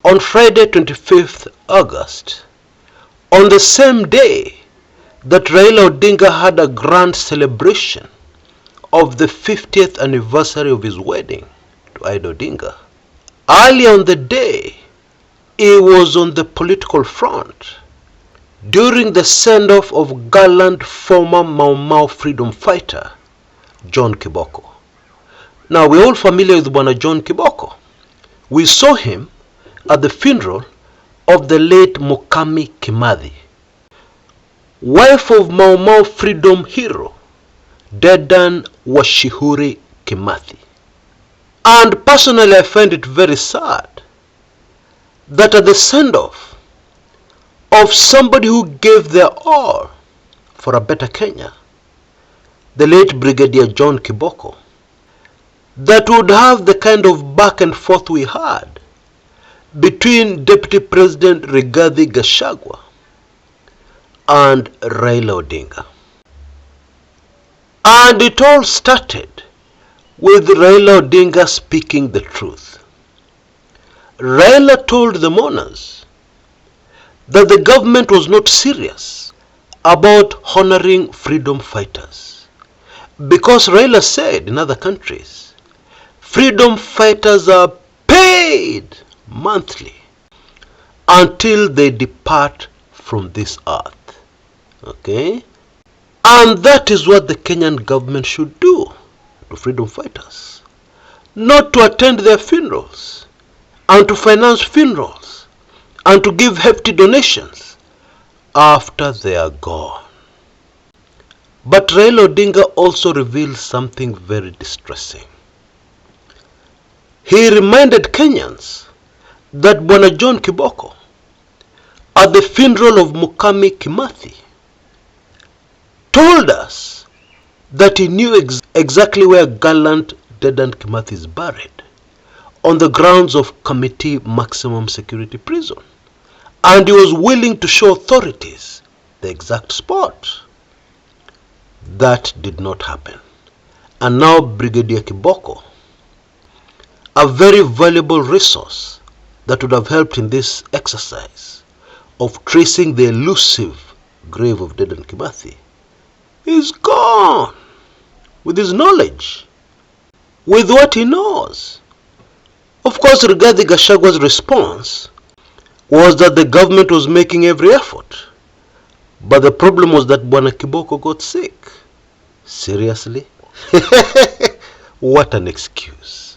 on Friday 25th August, on the same day that Raila Odinga had a grand celebration of the 50th anniversary of his wedding to Raila Odinga. Earlier on the day, he was on the political front during the send-off of gallant former Mau Mau freedom fighter John Kiboko. Now, we're all familiar with Bwana John Kiboko. We saw him at the funeral of the late Mukami Kimathi, wife of Mau Mau freedom hero Dedan Washihuri Kimathi. And personally, I find it very sad that at the send-off of somebody who gave their all for a better Kenya, the late Brigadier John Kiboko, that would have the kind of back and forth we had between Deputy President Rigathi Gachagua and Raila Odinga. And it all started with Raila Odinga speaking the truth. Raila told the mourners that the government was not serious about honoring freedom fighters, because Raila said in other countries, freedom fighters are paid monthly until they depart from this earth. Okay? And that is what the Kenyan government should do to freedom fighters. Not to attend their funerals and to finance funerals and to give hefty donations after they are gone. But Raila Odinga also revealed something very distressing. He reminded Kenyans that Bwana John Kiboko, at the funeral of Mukami Kimathi, told us that he knew exactly where gallant Dedan Kimathi is buried, on the grounds of Committee Maximum Security Prison, and he was willing to show authorities the exact spot. That did not happen. And now Brigadier Kiboko, a very valuable resource that would have helped in this exercise of tracing the elusive grave of Dedan Kimathi, is gone with his knowledge, with what he knows. Of course, Rigathi Gachagua's response was that the government was making every effort, but the problem was that Bwana Kiboko got sick. Seriously? What an excuse.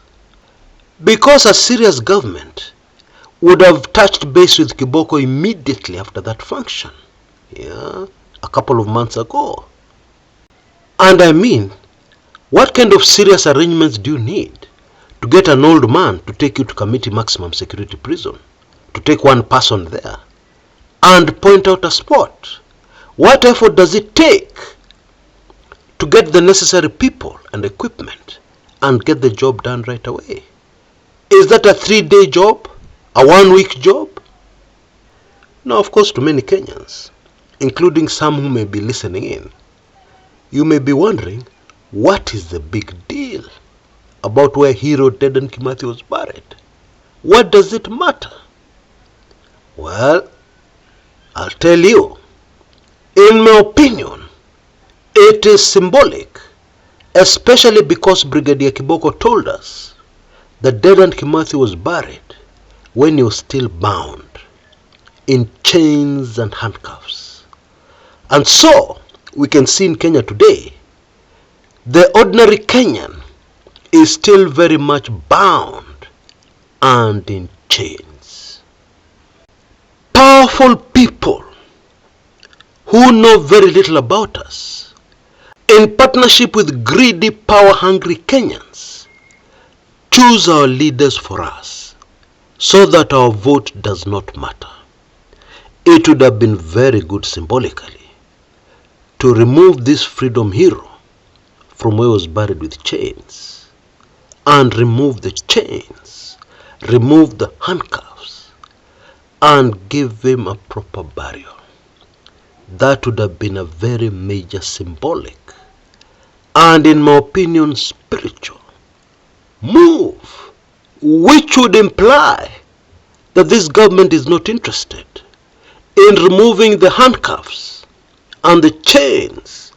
Because a serious government would have touched base with Kiboko immediately after that function, a couple of months ago. And I mean, what kind of serious arrangements do you need to get an old man to take you to Committee Maximum Security Prison, to take one person there and point out a spot? What effort does it take to get the necessary people and equipment and get the job done right away? Is that a 3-day job? A 1-week job? Now, of course, to many Kenyans, including some who may be listening in, you may be wondering, what is the big deal about where hero Dedan Kimathi was buried? What does it matter? Well, I'll tell you. In my opinion, it is symbolic, especially because Brigadier Kiboko told us that Dedan Kimathi was buried when he was still bound in chains and handcuffs. And so, we can see in Kenya today, the ordinary Kenyan is still very much bound and in chains. Powerful people who know very little about us, in partnership with greedy, power-hungry Kenyans, choose our leaders for us so that our vote does not matter. It would have been very good symbolically to remove this freedom hero from where he was buried with chains, and remove the chains, remove the handcuffs, and give him a proper burial. That would have been a very major symbolic and, in my opinion, spiritual move, which would imply that this government is not interested in removing the handcuffs and the chains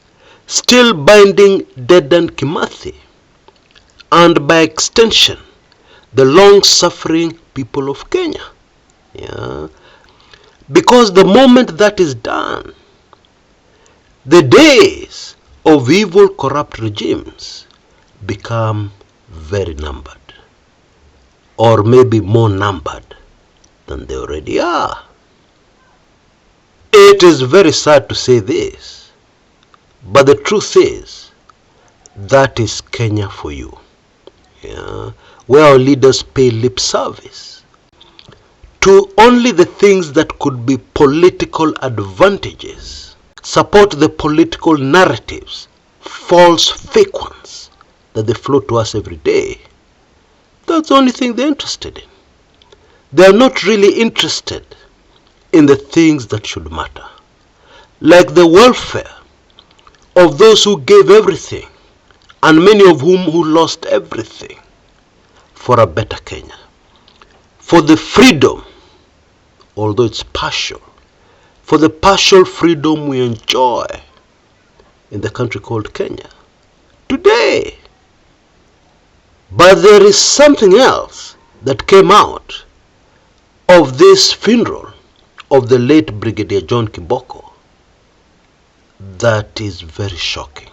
still binding Dedan Kimathi, and by extension the long-suffering people of Kenya. Yeah? Because the moment that is done, the days of evil, corrupt regimes become very numbered, or maybe more numbered than they already are. It is very sad to say this, but the truth is, that is Kenya for you. Yeah? Where our leaders pay lip service to only the things that could be political advantages, support the political narratives, false fake ones, that they float to us every day. That's the only thing they're interested in. They are not really interested in the things that should matter, like the welfare of those who gave everything, and many of whom who lost everything for a better Kenya, for the freedom, although it's partial, for the partial freedom we enjoy in the country called Kenya today. But there is something else that came out of this funeral of the late Brigadier John Kiboko that is very shocking.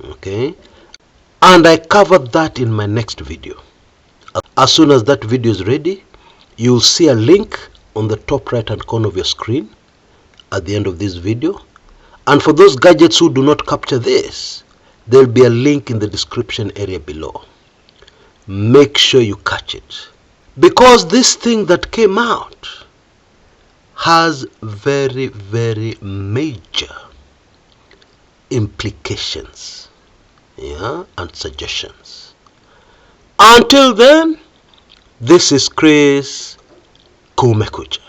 Okay? And I covered that in my next video. As soon as that video is ready, you'll see a link on the top right hand corner of your screen at the end of this video. And for those gadgets who do not capture this, there'll be a link in the description area below. Make sure you catch it, because this thing that came out has very, very major implications, yeah, and suggestions. Until then, this is Chris Kumekucha.